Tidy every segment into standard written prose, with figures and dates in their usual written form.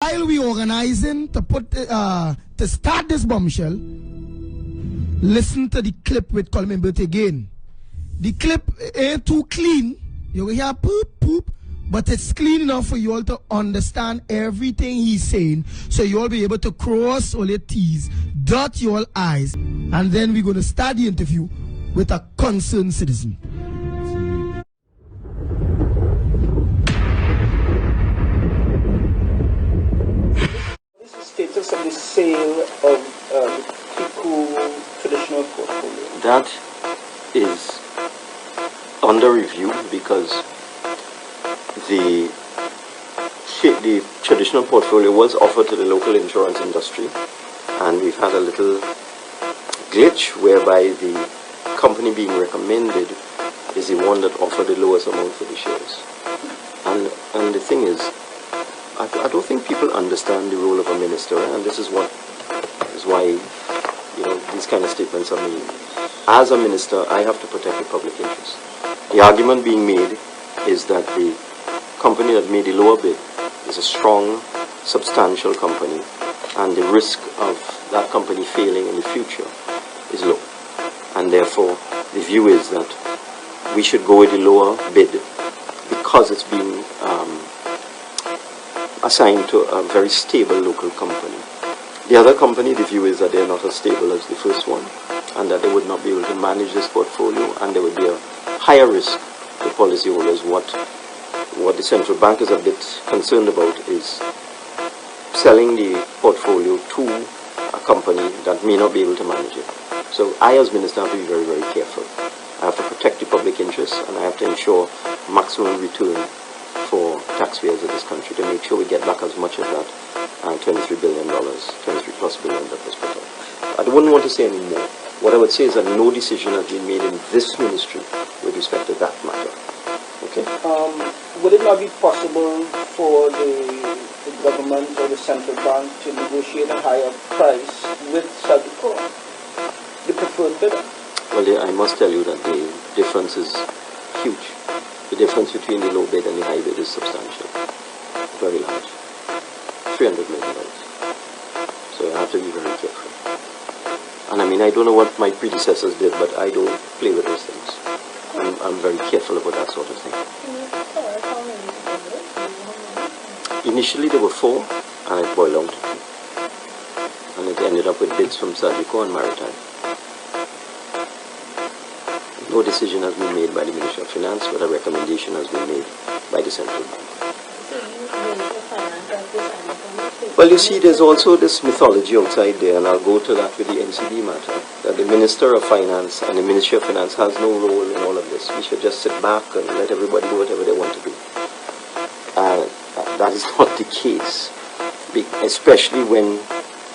while we organizing to to start this bombshell, listen to the clip with Coleman Burt again. The clip ain't too clean. You will hear poop, poop, but it's clean enough for you all to understand everything he's saying, so you all be able to cross all your T's, dot your I's, and then we're going to start the interview with a concerned citizen. What is the status of the sale of the CLICO traditional portfolio? That is under review because the traditional portfolio was offered to the local insurance industry, and we've had a little glitch whereby the company being recommended is the one that offered the lowest amount for the shares. And the thing is, I don't think people understand the role of a minister, and this is why these kind of statements are made. As a minister, I have to protect the public interest. The argument being made is that the company that made the lower bid is a strong, substantial company, and the risk of that company failing in the future is low. And therefore, the view is that we should go with the lower bid because it's been assigned to a very stable local company. The other company, the view is that they're not as stable as the first one, and that they would not be able to manage this portfolio, and there would be a higher risk to policyholders. What the central bank is a bit concerned about is selling the portfolio to a company that may not be able to manage it. So I, as minister, have to be very, very careful. I have to protect the public interest, and I have to ensure maximum return for taxpayers of this country to make sure we get back as much of that $23 billion, $23+ billion that was put up. I wouldn't want to say any more. What I would say is that no decision has been made in this ministry with respect to that matter. Okay? Would it not be possible for the government or the central bank to negotiate a higher price with Sagicor, the preferred bidder? Well, I must tell you that the difference is huge. The difference between the low bid and the high bid is substantial, very large, $300 million. So I have to be very careful. And I mean, I don't know what my predecessors did, but I don't play with those things. I'm very careful about that sort of thing. Initially there were 4, and it boiled down to 2. And it ended up with bids from Sagicor and Maritime. No decision has been made by the Ministry of Finance, but a recommendation has been made by the central bank. Well, you see, there's also this mythology outside there, and I'll go to that with the NCD matter, that the Minister of Finance and the Ministry of Finance has no role in all of this. We should just sit back and let everybody do whatever they want to do. That is not the case, especially when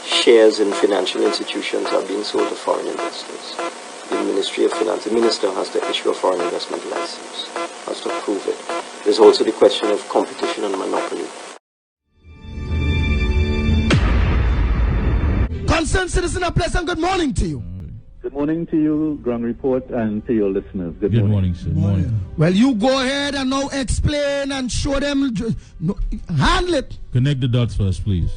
shares in financial institutions are being sold to foreign investors. The Ministry of Finance, the Minister has to issue a foreign investment license, has to approve it. There's also the question of competition and monopoly. Concerned citizen, a pleasant good morning to you. Good morning to you, Ground Report, and to your listeners. Good morning, sir. Morning. Well, you go ahead and now explain and show them, handle it. Connect the dots first, please.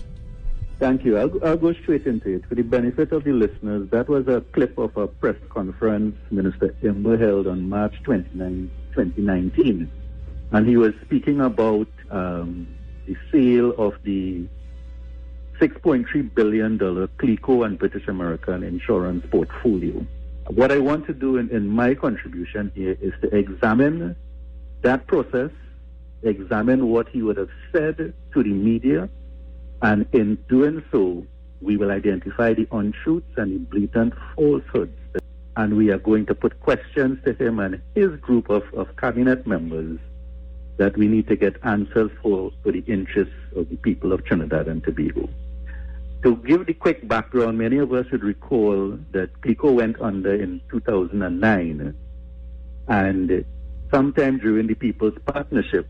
Thank you. I'll go straight into it. For the benefit of the listeners, that was a clip of a press conference Minister Imber held on March 29, 2019. And he was speaking about the sale of the $6.3 billion CLICO and British American insurance portfolio. What I want to do in my contribution here is to examine that process, examine what he would have said to the media, and in doing so, we will identify the untruths and the blatant falsehoods. And we are going to put questions to him and his group of cabinet members that we need to get answers for the interests of the people of Trinidad and Tobago. To give the quick background, many of us would recall that CLICO went under in 2009, and sometime during the People's Partnership,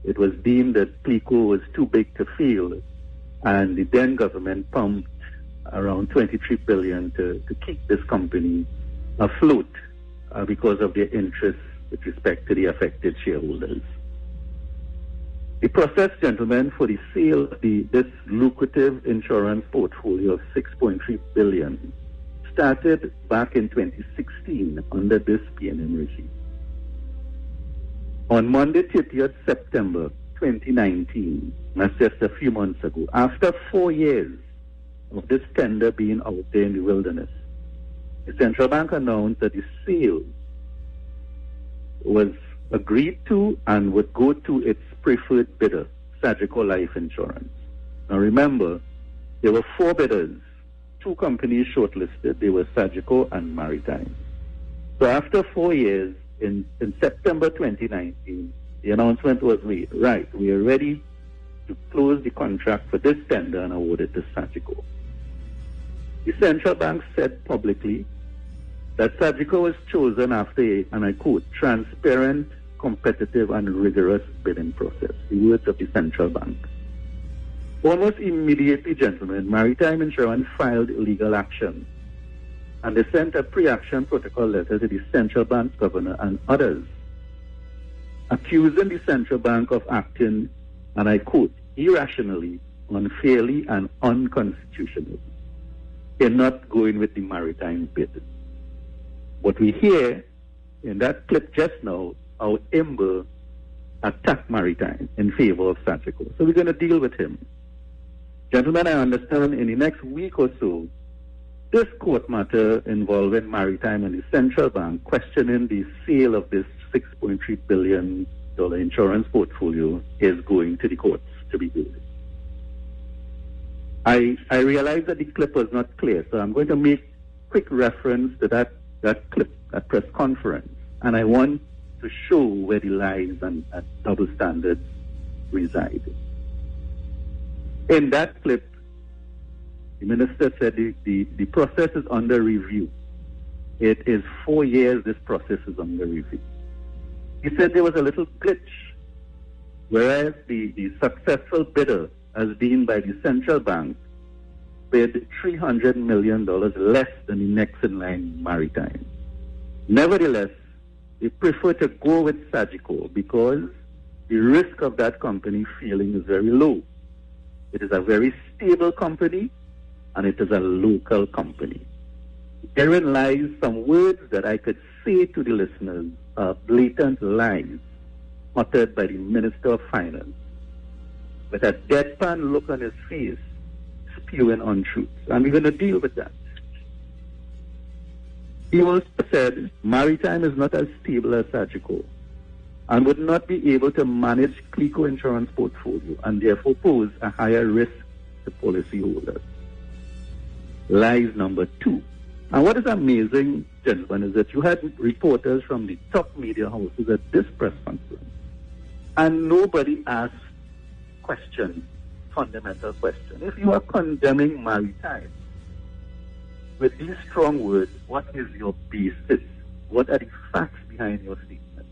it was deemed that CLICO was too big to fail, and the then government pumped around $23 billion to keep this company afloat because of their interests with respect to the affected shareholders. The process, gentlemen, for the sale of this lucrative insurance portfolio of $6.3 billion started back in 2016 under this PNM regime. On Monday, 30th September 2019, that's just a few months ago, after 4 years of this tender being out there in the wilderness, the central bank announced that the sale was agreed to and would go to its preferred bidder, Sagicor Life Insurance. Now remember, there were 4 bidders, 2 companies shortlisted. They were Sagicor and Maritime. So after 4 years, in September 2019, the announcement was made, right, we are ready to close the contract for this tender and award it to Sagicor. The central bank said publicly that Sagicor was chosen after, and I quote, transparent, competitive, and rigorous bidding process. The words of the central bank. Almost immediately, gentlemen, Maritime Insurance filed legal action, and they sent a pre-action protocol letter to the central bank governor and others, accusing the central bank of acting, and I quote, irrationally, unfairly, and unconstitutionally in not going with the maritime bid. What we hear in that clip just now, how Ember attacked Maritime in favor of Sagicor. So we're going to deal with him. Gentlemen, I understand in the next week or so, this court matter involving Maritime and the central bank questioning the sale of this $6.3 billion insurance portfolio is going to the courts to be heard. I realize that the clip was not clear, so I'm going to make quick reference to that clip, that press conference, and I want to show where the lies and double standards reside. In that clip, the minister said the process is under review. It is 4 years this process is under review. He said there was a little glitch, whereas the successful bidder, as deemed by the central bank, bid $300 million less than the next in line, Maritime. Nevertheless, they prefer to go with Sagicor because the risk of that company failing is very low. It is a very stable company, and it is a local company. Therein lies some words that I could say to the listeners are blatant lies uttered by the Minister of Finance, with a deadpan look on his face, spewing untruths. And we're going to deal with that. He also said Maritime is not as stable as Sagicor and would not be able to manage CLICO insurance portfolio and therefore pose a higher risk to policyholders. Lies number 2. And what is amazing, gentlemen, is that you had reporters from the top media houses at this press conference, and nobody asked questions, fundamental questions. If you are condemning Maritime with these strong words, what is your basis? What are the facts behind your statement?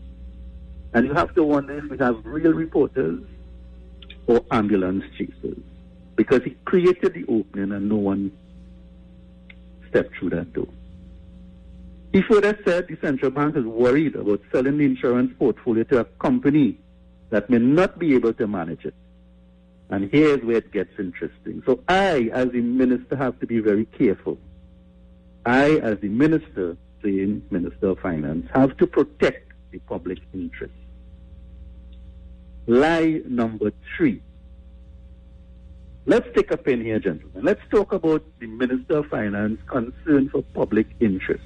And you have to wonder if we have real reporters or ambulance chasers, because he created the opening and no one stepped through that door. He further said the central bank is worried about selling the insurance portfolio to a company that may not be able to manage it. And here's where it gets interesting. So I, as the minister, have to be very careful. I, as the minister, saying Minister of Finance, have to protect the public interest. Lie number 3. Let's take a pen here, gentlemen. Let's talk about the Minister of Finance concern for public interest.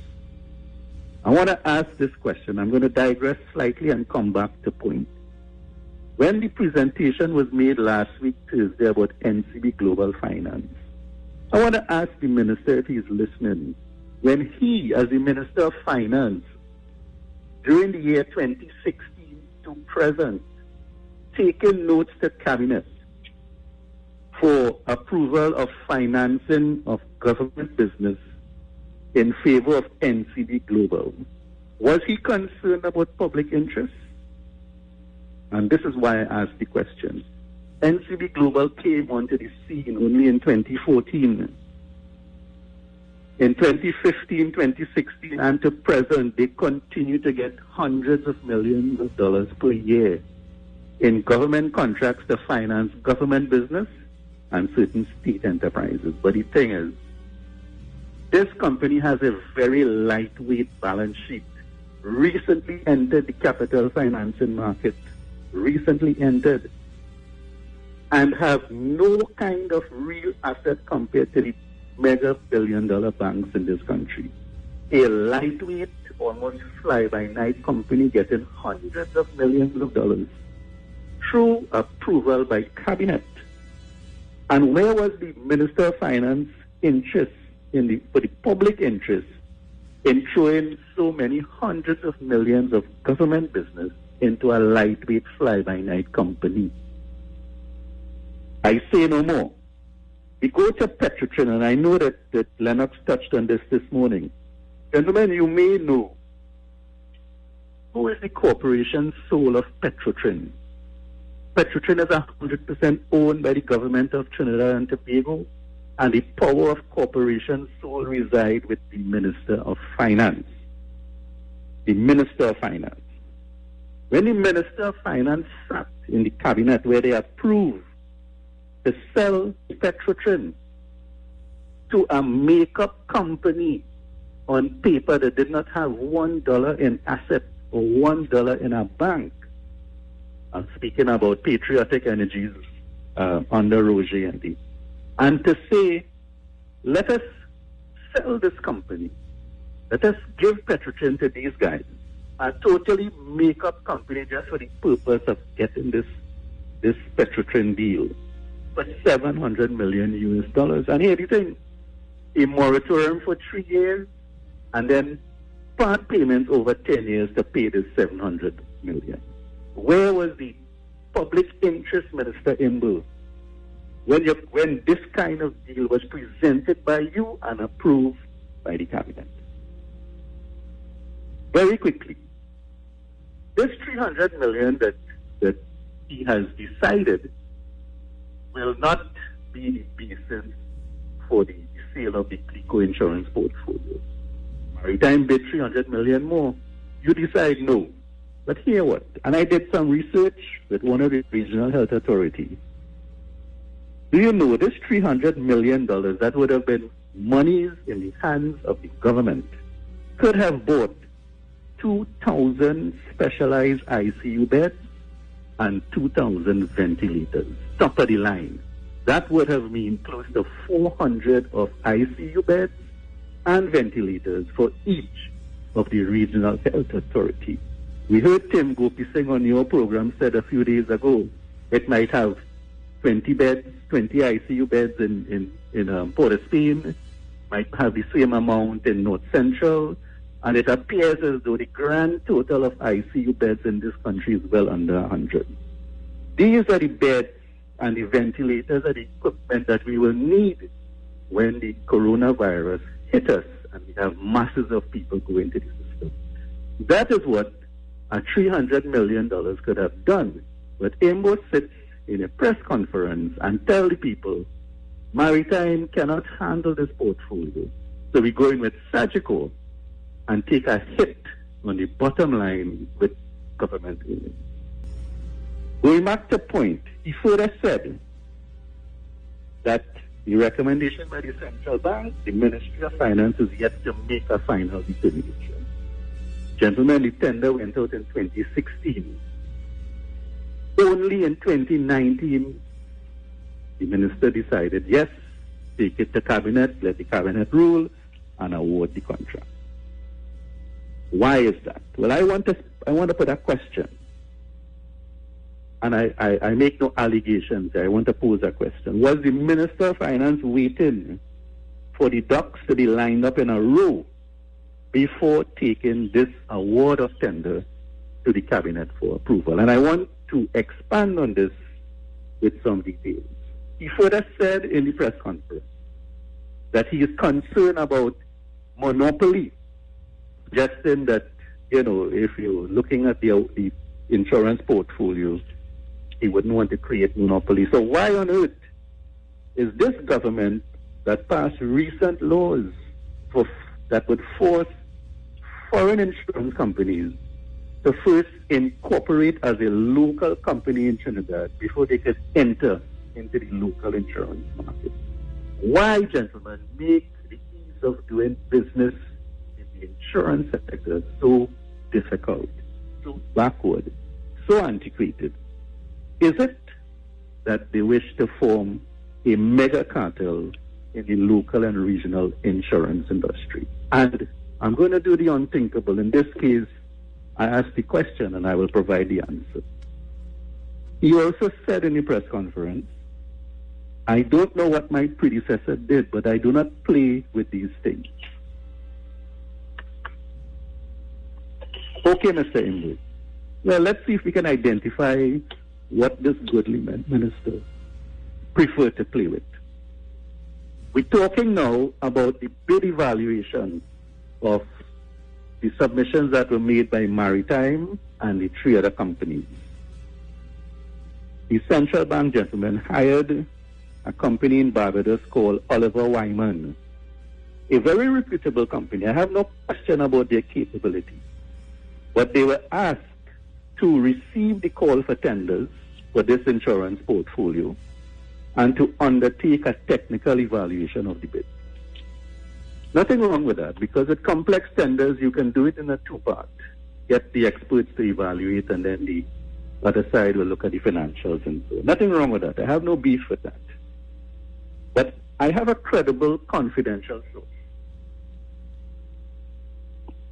I want to ask this question. I'm going to digress slightly and come back to point. When the presentation was made last week, Thursday, about NCB Global Finance, I want to ask the minister if he's listening. When he, as the Minister of Finance, during the year 2016 to present, taking notes to Cabinet for approval of financing of government business in favor of NCB Global, was he concerned about public interest? And this is why I asked the question. NCB Global came onto the scene only in 2014. In 2015, 2016, and to present, they continue to get hundreds of millions of dollars per year in government contracts to finance government business and certain state enterprises. But the thing is, this company has a very lightweight balance sheet. Recently entered the capital financing market, and have no kind of real asset compared to the mega billion-dollar banks in this country. A lightweight, almost fly-by-night company getting hundreds of millions of dollars through approval by cabinet. And where was the Minister of Finance interest for the public interest in throwing so many hundreds of millions of government business into a lightweight fly-by-night company? I say no more. We go to Petrotrin, and I know that Lennox touched on this morning. Gentlemen, you may know who is the corporation soul of Petrotrin. Petrotrin is 100% owned by the government of Trinidad and Tobago, and the power of corporation soul reside with the Minister of Finance. The Minister of Finance. When the Minister of Finance sat in the cabinet where they approved to sell Petrotrin to a makeup company on paper that did not have $1 in asset or $1 in a bank. I'm speaking about Patriotic Energies under Roger and to say, let us sell this company. Let us give Petrotrin to these guys. A totally make-up company just for the purpose of getting this Petrotrin deal for $700 million US. And here the thing, a moratorium for 3 years, and then part payments over 10 years to pay this $700 million. Where was the public interest, Minister Imbu, when this kind of deal was presented by you and approved by the cabinet? Very quickly, this $300 million that he has decided will not be the basis for the sale of the CLICO insurance portfolio. Maritime bid $300 million more. You decide no. But here what? And I did some research with one of the regional health authorities. Do you know this $300 million that would have been monies in the hands of the government could have bought 2,000 specialized ICU beds and 2,000 ventilators, top of the line. That would have meant close to 400 of ICU beds and ventilators for each of the regional health authorities. We heard Tim Gopi Singh on your program said a few days ago it might have 20 beds, 20 ICU beds in Port of Spain, might have the same amount in North Central, and it appears as though the grand total of ICU beds in this country is well under 100. These are the beds and the ventilators are the equipment that we will need when the coronavirus hit us and we have masses of people go into the system. That is what a $300 million could have done. But Imbo sits in a press conference and tell the people, Maritime cannot handle this portfolio. So we go in with Sagicor and take a hit on the bottom line with government aid. Going back to point, he further said that the recommendation by the central bank, the Ministry of Finance is yet to make a final determination. Gentlemen, the tender went out in 2016. Only in 2019, the minister decided, yes, take it to cabinet, let the cabinet rule, and award the contract. Why is that? Well, I want to put a question. And I make no allegations. I want to pose a question. Was the Minister of Finance waiting for the ducks to be lined up in a row before taking this award of tender to the cabinet for approval? And I want to expand on this with some details. He further said in the press conference that he is concerned about monopoly, just in that, if you're looking at the insurance portfolio, he wouldn't want to create monopoly. So why on earth is this government that passed recent laws that would force foreign insurance companies to first incorporate as a local company in Trinidad before they could enter into the local insurance market. Why, gentlemen, make the ease of doing business in the insurance sector so difficult, so backward, so antiquated? Is it that they wish to form a mega cartel in the local and regional insurance industry? And I'm going to do the unthinkable. In this case, I asked the question and I will provide the answer. He also said in the press conference, I don't know what my predecessor did, but I do not play with these things. Okay, Mr. Imbu. Well, let's see if we can identify what this goodly minister preferred to play with. We're talking now about the bid evaluation of the submissions that were made by Maritime and the three other companies. The central bank gentlemen hired a company in Barbados called Oliver Wyman, a very reputable company. I have no question about their capability. But they were asked to receive the call for tenders for this insurance portfolio and to undertake a technical evaluation of the bid. Nothing wrong with that, because with complex tenders, you can do it in a two-part. Get the experts to evaluate, and then the other side will look at the financials and so on. Nothing wrong with that. I have no beef with that. But I have a credible, confidential source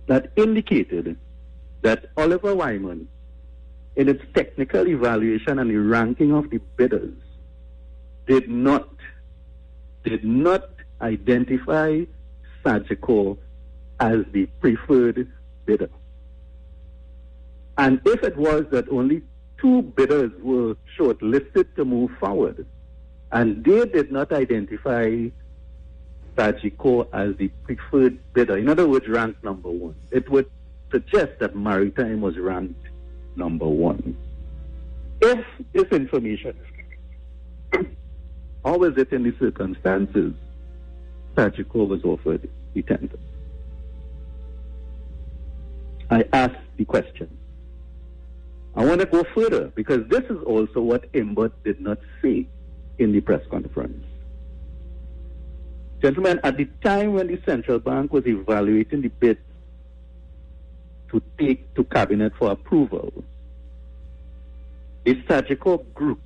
that indicated that Oliver Wyman, in its technical evaluation and the ranking of the bidders, did not identify Sagicor as the preferred bidder. And if it was that only two bidders were shortlisted to move forward, and they did not identify Sagicor as the preferred bidder, in other words, ranked number one, it would suggest that Maritime was ranked number one. If this information is correct, how is it in the circumstances Sagicor was offered the tender? I asked the question. I want to go further, because this is also what Imbert did not say in the press conference. Gentlemen, at the time when the central bank was evaluating the bid to take to cabinet for approval, the Sagicor group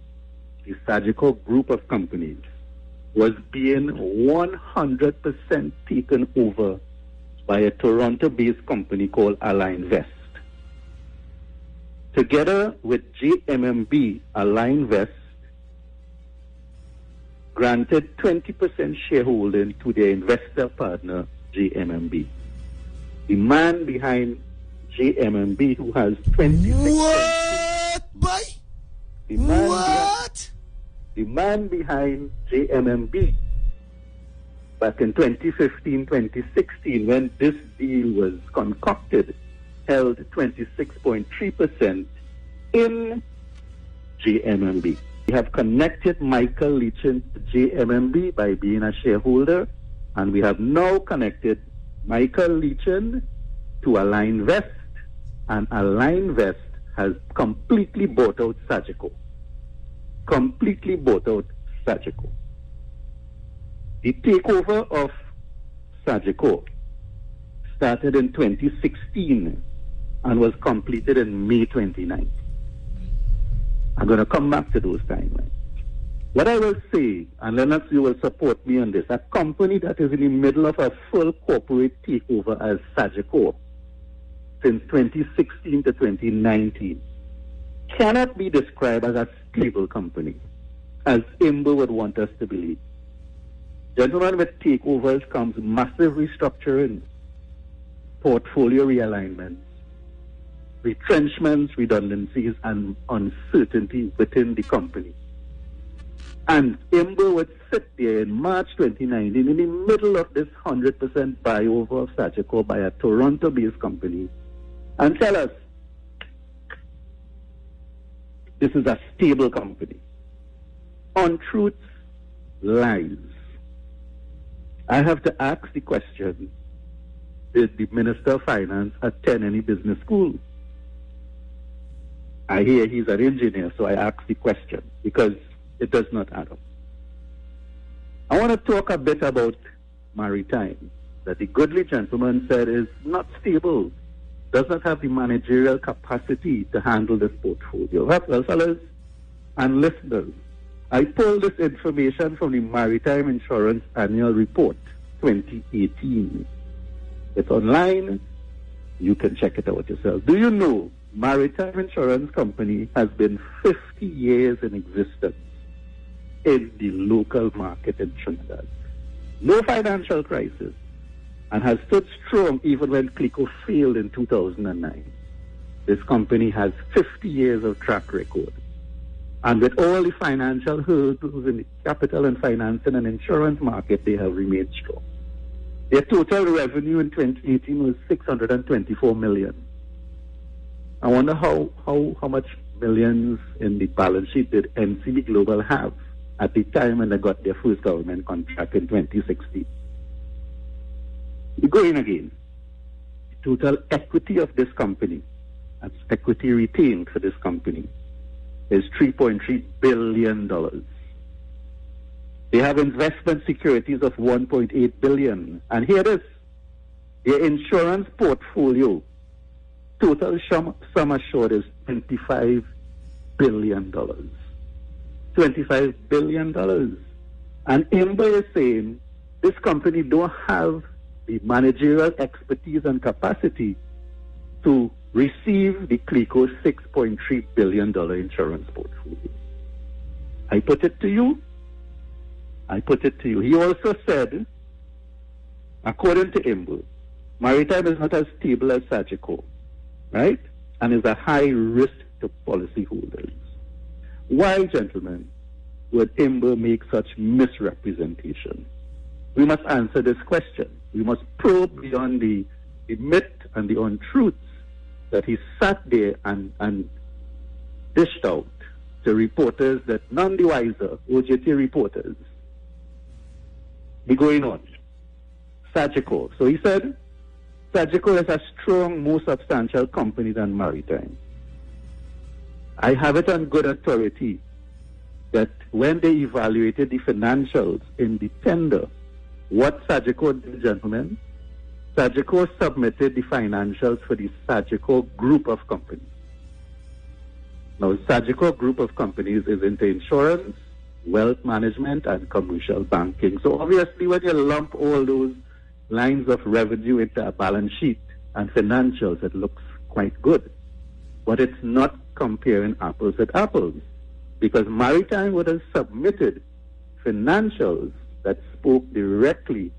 of companies was being 100% taken over by a Toronto-based company called Align Vest. Together with JMMB, Align Vest granted 20% shareholding to their investor partner, JMMB. The man behind JMMB, who has 26%. What, boy? The man behind JMMB, back in 2015, 2016, when this deal was concocted, held 26.3% in JMMB. We have connected Michael Leachin to JMMB by being a shareholder, and we have now connected Michael Leachin to Align Vest, and Align Vest has completely bought out Sagicor. Completely bought out Sagicor. The takeover of Sagicor started in 2016 and was completed in May 29. I'm going to come back to those timelines. What I will say, and Lennox, you will support me on this, a company that is in the middle of a full corporate takeover as Sagicor since 2016 to 2019 cannot be described as a stable company, as Imber would want us to believe. Gentlemen, with takeovers comes massive restructuring, portfolio realignments, retrenchments, redundancies, and uncertainty within the company. And Imber would sit there in March 2019 in the middle of this 100% buyover of Sagicor by a Toronto-based company and tell us, this is a stable company. Untruths, lies. I have to ask the question, did the Minister of Finance attend any business school? I hear he's an engineer, so I ask the question because it does not add up. I want to talk a bit about Maritime, that the goodly gentleman said is not stable, does not have the managerial capacity to handle this portfolio. Well, fellas and listeners, I pulled this information from the Maritime Insurance Annual Report 2018. It's online. You can check it out yourself. Do you know Maritime Insurance Company has been 50 years in existence in the local market in Trinidad? No financial crisis, and has stood strong even when CLICO failed in 2009. This company has 50 years of track record. And with all the financial hurdles in the capital and financing and insurance market, they have remained strong. Their total revenue in 2018 was $624 million. I wonder how much millions in the balance sheet did NCB Global have at the time when they got their first government contract in 2016. We go in again. The total equity of this company, that's equity retained for this company, is $3.3 billion. They have investment securities of $1.8 billion. And here it is. Their insurance portfolio, total sum assured is $25 billion. $25 billion. And IMBA is saying this company don't have the managerial expertise and capacity to receive the CLICO $6.3 billion insurance portfolio. I put it to you. He also said, according to IMBA, Maritime is not as stable as Sagicor, right? And is a high risk to policyholders. Why, gentlemen, would IMBA make such misrepresentation? We must answer this question. We must probe beyond the myth and the untruths that he sat there and dished out to reporters that none the wiser, OJT reporters, be going on. Sagicor. So he said, Sagicor is a strong, more substantial company than Maritime. I have it on good authority that when they evaluated the financials in the tender, what Sagicor did, gentlemen, Sagicor submitted the financials for the Sagicor group of companies. Now, Sagicor group of companies is into insurance, wealth management, and commercial banking. So obviously, when you lump all those lines of revenue into a balance sheet and financials, it looks quite good. But it's not comparing apples with apples, because Maritime would have submitted financials that spoke directly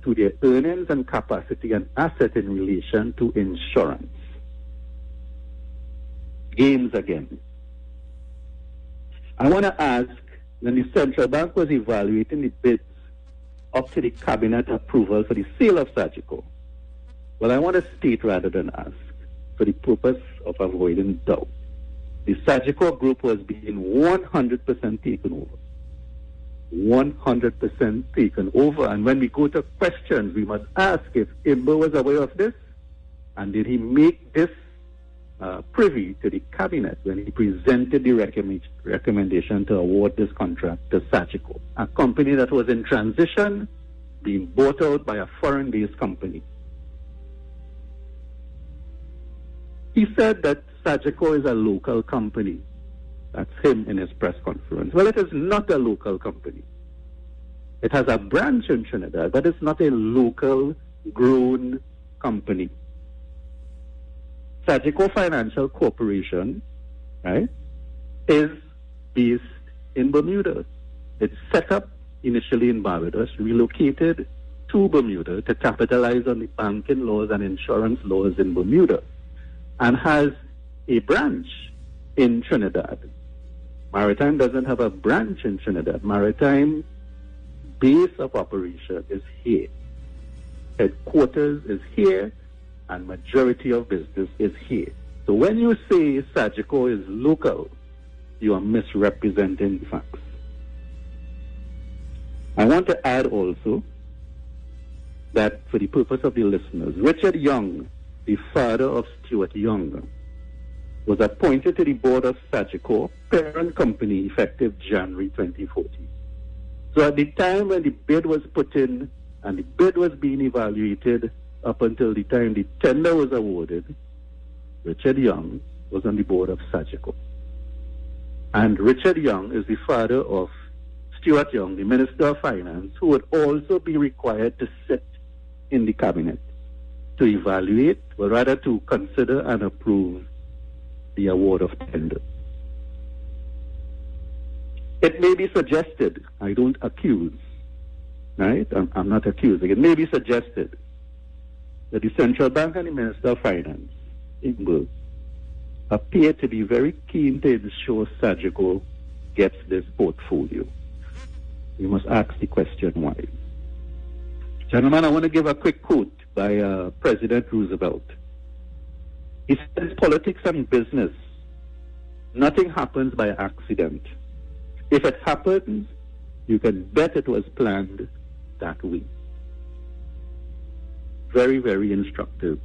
to their earnings and capacity and asset in relation to insurance. Games again. I want to ask, when the central bank was evaluating the bids up to the cabinet approval for the sale of Sagicor, well, I want to state rather than ask, for the purpose of avoiding doubt, the Sagicor group was being 100% taken over. 100% taken over. And when we go to questions, we must ask if IMBA was aware of this, and did he make this privy to the cabinet when he presented the recommendation to award this contract to Sagicor, a company that was in transition, being bought out by a foreign-based company. He said that Sagicor is a local company. That's him in his press conference. Well, it is not a local company. It has a branch in Trinidad, but it's not a local grown company. Sagicor Financial Corporation, right, is based in Bermuda. It's set up initially in Barbados, relocated to Bermuda to capitalize on the banking laws and insurance laws in Bermuda, and has a branch in Trinidad. Maritime doesn't have a branch in Trinidad. Maritime base of operation is here. Headquarters is here, and majority of business is here. So when you say Sagicor is local, you are misrepresenting the facts. I want to add also that for the purpose of the listeners, Richard Young, the father of Stuart Young, was appointed to the board of Sagicor, parent company, effective January 2014. So at the time when the bid was put in and the bid was being evaluated, up until the time the tender was awarded, Richard Young was on the board of Sagicor. And Richard Young is the father of Stuart Young, the Minister of Finance, who would also be required to sit in the cabinet to evaluate, or rather to consider and approve the award of tender. It may be suggested, I don't accuse, right? I'm not accusing. It may be suggested that the Central Bank and the Minister of Finance, England, appear to be very keen to ensure Sagicor gets this portfolio. We must ask the question why. Gentlemen, I want to give a quick quote by President Roosevelt. He says, politics and business, nothing happens by accident. If it happens, you can bet it was planned that way. Very, very instructive.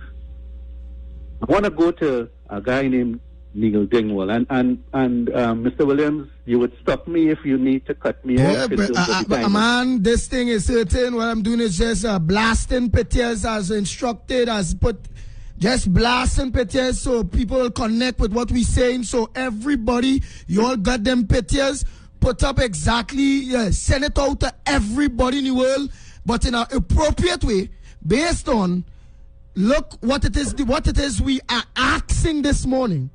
I want to go to a guy named Neil Dingwall. And Mr. Williams, you would stop me if you need to cut me off. But man, this thing is certain. What I'm doing is just blasting pictures as instructed, as put, just blasting pictures so people will connect with what we're saying. So everybody, you all got them pictures, put up exactly, send it out to everybody in the world, but in an appropriate way, based on, look what it is we are asking this morning.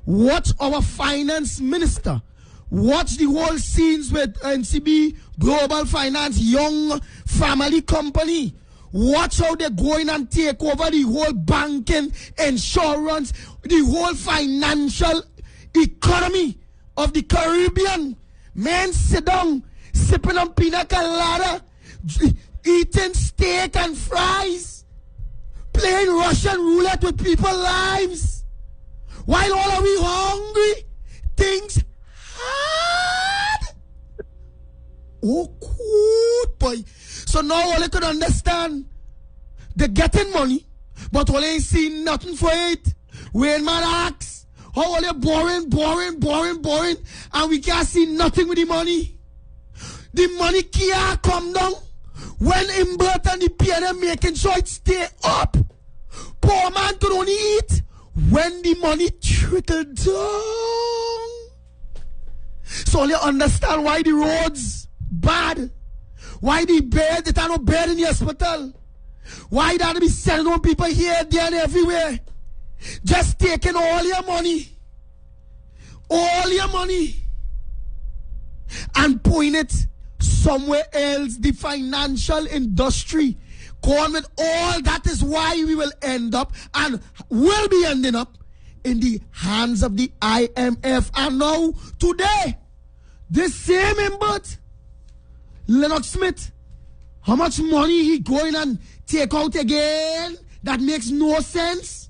Watch our finance minister. Watch the whole scenes with NCB Global Finance, young family company. Watch how they're going and take over the whole banking, insurance, the whole financial economy of the Caribbean. Men sit down, sipping on pina colada, eating steak and fries, playing Russian roulette with people's lives. While all are we hungry, things hard. Oh, good boy. So now all I could understand, they're getting money, but all ain't seen nothing for it. When man asks, how all they boring, and we can't see nothing with the money. The money can't come down when Imbert and the PNM making sure it stay up. Poor man could only eat when the money trickled down. So you understand why the roads bad, why the bed, they have no bed in the hospital, why they have to be sending on people here, there, and everywhere, just taking all your money, and putting it somewhere else. The financial industry, going with all that is why we will end up and will be ending up in the hands of the IMF. And now, today, this same Imbert, Lennox Smith, how much money he going and take out again? That makes no sense.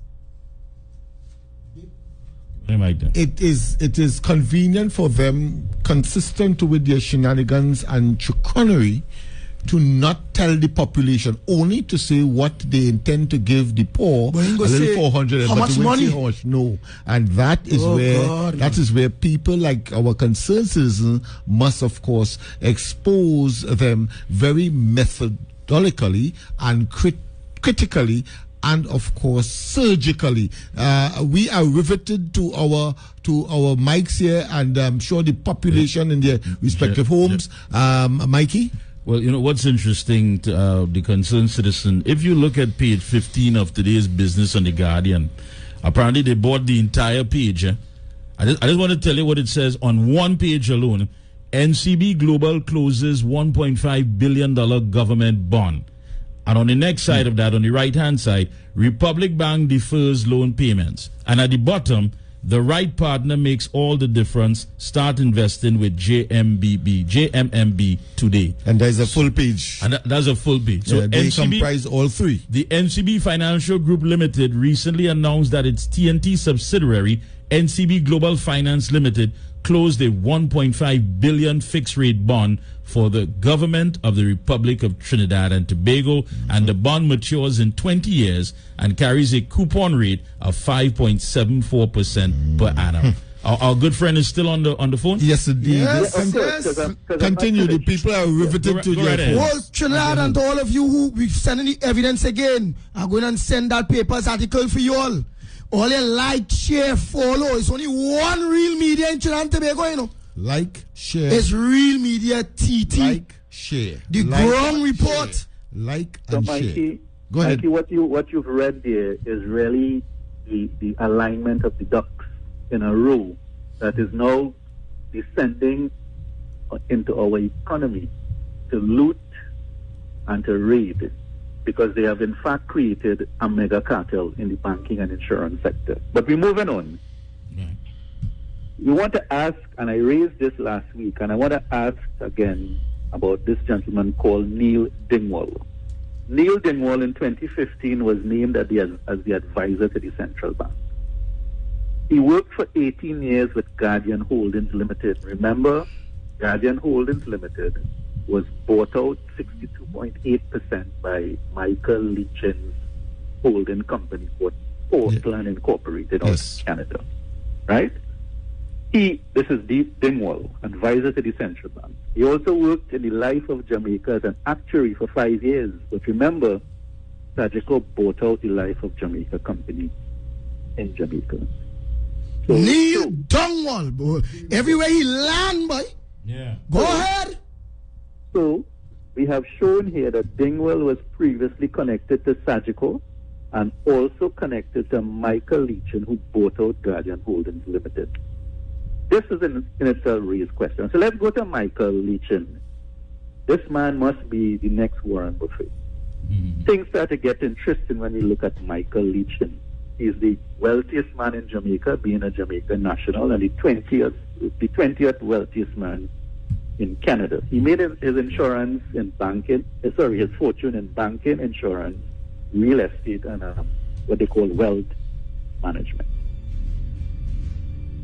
It is convenient for them, consistent with their shenanigans and chicanery, to not tell the population, only to say what they intend to give the poor, a little 400, how much money? How much, no. And that is where people like our concerned citizens must, of course, expose them very methodically and critically, and of course surgically. We are riveted to our mics here, and I'm sure the population in their respective homes. Mikey? Well, you know, what's interesting to the concerned citizen, if you look at page 15 of today's Business on the Guardian, apparently they bought the entire page. I just want to tell you what it says on one page alone. NCB Global closes $1.5 billion government bond. And on the next side of that, on the right-hand side, Republic Bank defers loan payments. And at the bottom, the right partner makes all the difference. Start investing with JMMB today. And there's a full page. And that's a full page. So they NCB, comprise all three. The NCB Financial Group Limited recently announced that its TNT subsidiary, NCB Global Finance Limited, closed a $1.5 billion fixed rate bond for the government of the Republic of Trinidad and Tobago, and the bond matures in 20 years and carries a coupon rate of 5.74% per annum. Our good friend is still on the phone? Yes, indeed. Yes, Continue. The people are riveted to your phone. All Trinidad and to all of you who we sending the evidence again, I'm going to send that papers article for you all. All you like, share, follow. It's only one real media in Trinidad and Tobago, you know. Like, share. It's Real Media TT. Like, share. The ground report. Share. Like So and Mikey, share. Go ahead. Mikey, what you've read there is really the alignment of the ducks in a row that is now descending into our economy to loot and to raid, because they have in fact created a mega cartel in the banking and insurance sector. But we're moving on. We want to ask, and I raised this last week, and I want to ask again about this gentleman called Neil Dingwall. Neil Dingwall in 2015 was named as the advisor to the central bank. He worked for 18 years with Guardian Holdings Limited. Remember, Guardian Holdings Limited was bought out 62.8% by Michael Leachin's holding company called Portland Incorporated out of Canada. Right? This is Dingwall, advisor to the central bank. He also worked in the Life of Jamaica as an actuary for 5 years. But remember, Sagicor bought out the Life of Jamaica company in Jamaica. So, Neil Dingwall, boy. Everywhere he land, boy. Yeah. Go ahead. So, we have shown here that Dingwall was previously connected to Sagicor and also connected to Michael Leachin, who bought out Guardian Holdings Limited. This is in itself raised question. So let's go to Michael Leachin. This man must be the next Warren Buffett. Things start to get interesting when you look at Michael Leachin. He's the wealthiest man in Jamaica, being a Jamaican national, and the 20th wealthiest man in Canada. He made his insurance in banking, his fortune in banking, insurance, real estate, and what they call wealth management.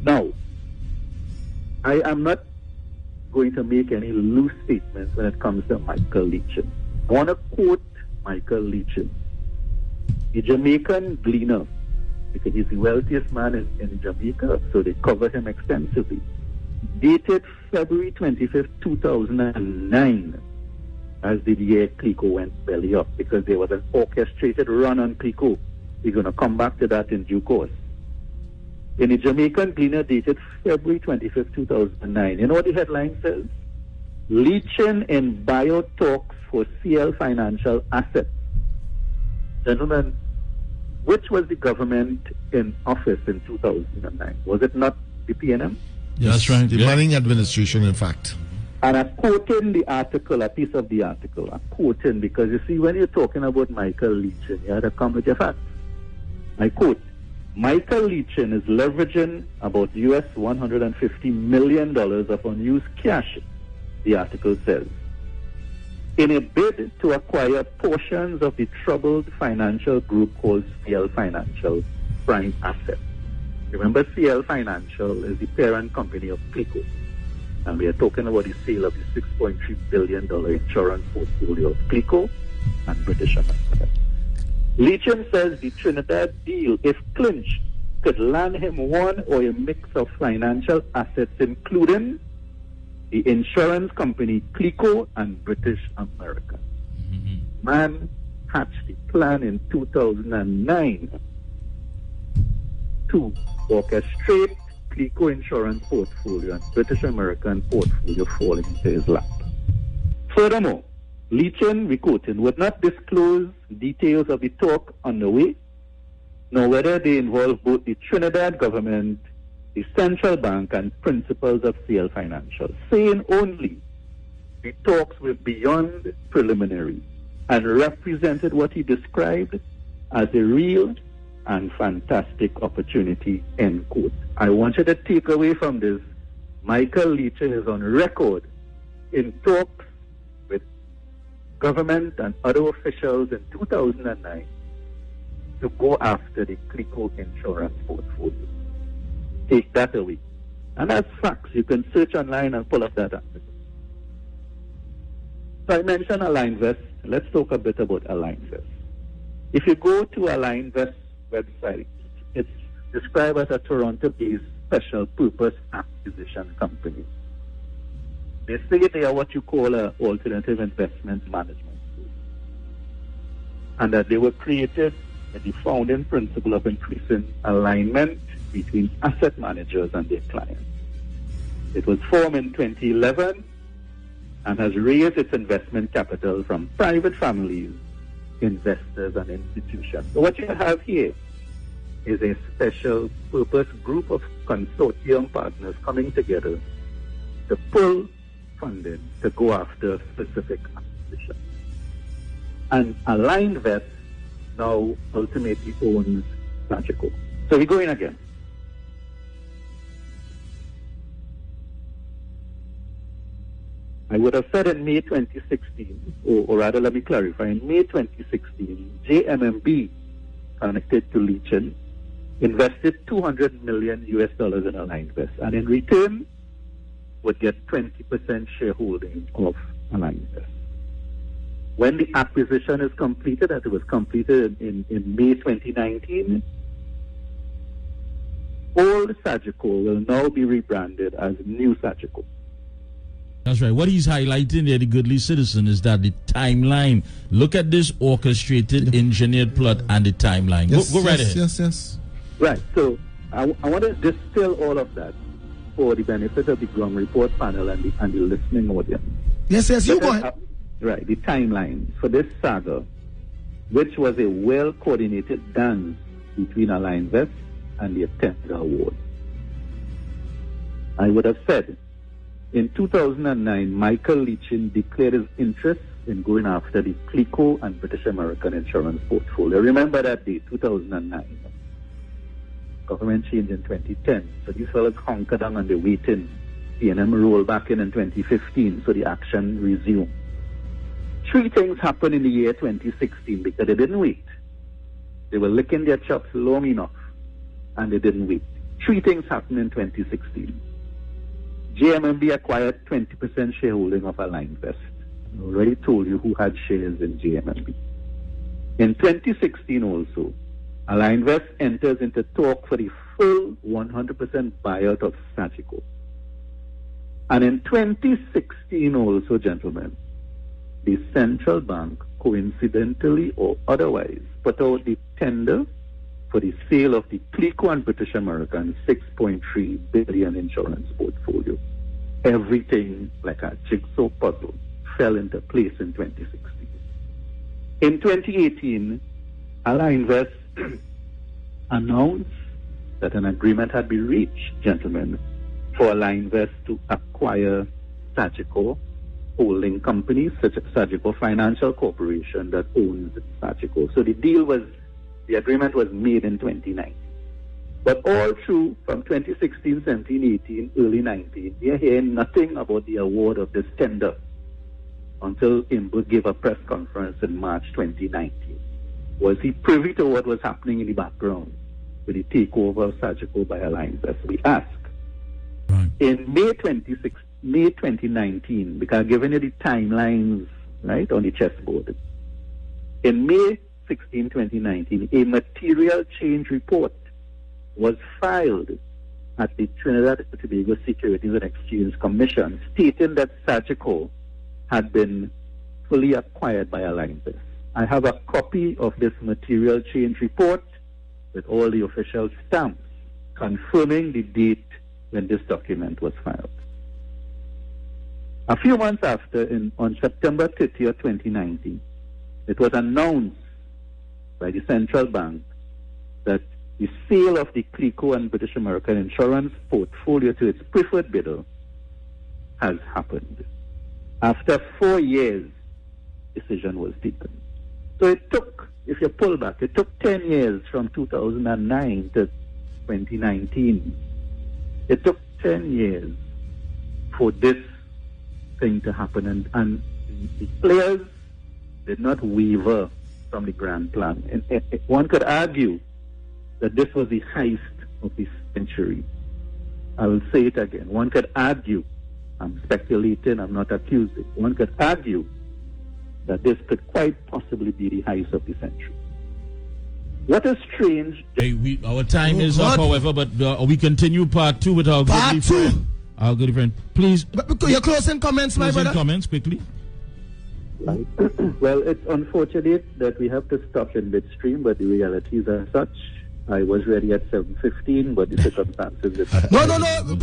Now, I am not going to make any loose statements when it comes to Michael Leachin. I want to quote Michael Leachin, the Jamaican gleaner, because he's the wealthiest man in Jamaica, so they cover him extensively. Dated February 25th, 2009, as the year CLICO went belly up, because there was an orchestrated run on CLICO. We're going to come back to that in due course. In the Jamaican Gleaner dated February 25th, 2009. You know what the headline says? Leachin in bio talks for CL financial assets. Gentlemen, which was the government in office in 2009? Was it not the PNM? Yes, that's right. The Mining Administration, in fact. And I'm quoting the article, a piece of the article. I'm quoting because you see, when you're talking about Michael Leachin, you have to come with your facts. I quote, Michael Leachin is leveraging about US $150 million of unused cash, the article says, in a bid to acquire portions of the troubled financial group called CL Financial Prime Assets. Remember, CL Financial is the parent company of CLICO, and we are talking about the sale of the $6.3 billion insurance portfolio of CLICO and British America. Leachin says the Trinidad deal, if clinched, could land him one or a mix of financial assets, including the insurance company CLICO and British America. Man hatched the plan in 2009 to orchestrate CLICO insurance portfolio and British American portfolio falling into his lap. Furthermore, Leachin, we quote him, would not disclose details of the talk on the way, nor whether they involve both the Trinidad government, the central bank, and principals of CL Financial, saying only the talks were beyond preliminary and represented what he described as a real and fantastic opportunity, end quote. I want you to take away from this, Michael Leachin is on record in talks with government and other officials in 2009 to go after the CLICO insurance portfolio. Take that away. And that's facts. You can search online and pull up that article. So I mentioned AlignVest. Let's talk a bit about AlignVest. If you go to AlignVest website, it's described as a Toronto-based special purpose acquisition company. They say they are what you call an alternative investment management group, and that they were created with the founding principle of increasing alignment between asset managers and their clients. It was formed in 2011 and has raised its investment capital from private families, investors, and institutions. So what you have here is a special purpose group of consortium partners coming together to pull funding to go after specific acquisitions. And AlignVest now ultimately owns Sagicor. So we go in again. I would have said in May 2016, or rather let me clarify, in May 2016, JMMB, connected to Legion, invested $200 million in AlignVest, and in return would get 20% shareholding of AlignVest. When the acquisition is completed, as it was completed in May 2019, old Sagicor will now be rebranded as New Sagicor. That's right. What he's highlighting there, the goodly citizen, is that the timeline. Look at this orchestrated, engineered plot and the timeline. Yes, go right ahead. Yes. Right. So I want to distill all of that for the benefit of the ground report panel and the listening audience. Yes, you go ahead. Right. The timeline for this saga, which was a well-coordinated dance between AlignVest and the tender award. I would have said, in 2009, Michael Leachin declared his interest in going after the CLICO and British American insurance portfolio. Remember that date, 2009. Government changed in 2010. So these fellas hunkered down and they waited. PNM rolled back in 2015, so the action resumed. Three things happened in the year 2016 because they didn't wait. They were licking their chops long enough and they didn't wait. Three things happened in 2016. JMMB acquired 20% shareholding of AlignVest. I already told you who had shares in JMMB. In 2016 also, AlignVest enters into talk for the full 100% buyout of Sagicor. And in 2016 also, gentlemen, the central bank, coincidentally or otherwise, put out the tender for the sale of the CLICO and British American $6.3 billion insurance portfolio. Everything like a jigsaw puzzle fell into place in 2016. In 2018, AlignVest announced that an agreement had been reached, gentlemen, for AlignVest to acquire Sagicor holding companies such as Sagicor Financial Corporation that owns Sagicor. So the agreement was made in 2019. But all through from 2016, 17, 18, early 19, we are hearing nothing about the award of this tender until Imbu gave a press conference in March 2019. Was he privy to what was happening in the background with the takeover of Sagicor by AlignVest? We ask. Right. In May 2019, because given you the timelines, right, on the chessboard, in May 16, 2019, a material change report was filed at the Trinidad and Tobago Securities and Exchange Commission stating that Sagicor had been fully acquired by AlignVest. I have a copy of this material change report with all the official stamps confirming the date when this document was filed. A few months after, on September 30th, 2019, it was announced by the central bank that the sale of the CLICO and British American insurance portfolio to its preferred bidder has happened. After 4 years, decision was taken. So it took, if you pull back, it took 10 years from 2009 to 2019. It took 10 years for this thing to happen, and the players did not waver from the grand plan. And one could argue that this was the heist of the century. I will say it again. One could argue, I'm speculating, I'm not accusing, one could argue that this could quite possibly be the highest of the century. What is strange... Our time is up, however, but we continue part 2 with our good friend. Our good friend. Please. But your closing comments, my brother. Comments, quickly. Right. Well, it's unfortunate that we have to stop in midstream, but the realities are such. I was ready at 7:15, but the circumstances... No.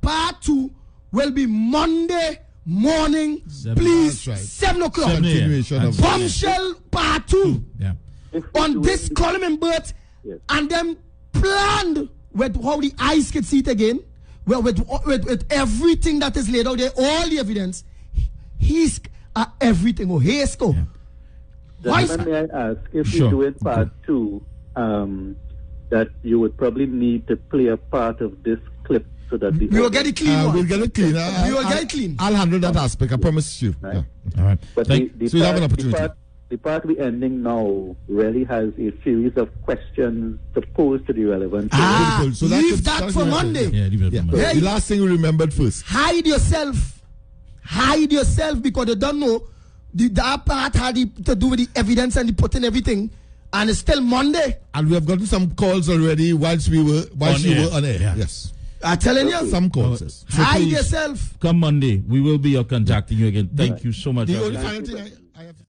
Part 2 will be Monday morning, please, 7 o'clock. Bombshell part 2. Yeah. On this Coleman birth, yes. And then planned with how the eyes can see it again, well, with everything that is laid out there, all the evidence, he's everything. Oh, he's go. Gentlemen, may I ask, if you do it part 2, that you would probably need to play a part of this clip so that we will get it clean. We'll get it clean. We will get it clean. I'll handle that aspect. I promise you. Right. Yeah. All right. But so you have an opportunity. The part we're ending now really has a series of questions to pose to the relevant. So leave that for Monday. Yeah, leave that for Monday. Hey, the last thing we remembered first. Hide yourself because they don't know that part had to do with the evidence and the putting everything, and it's still Monday. And we have gotten some calls already whilst you were on air. Yeah. Yes. I'm telling you. Some calls. So hide yourself. Come Monday, we will be contacting you again. Thank you so much. The only final thing I have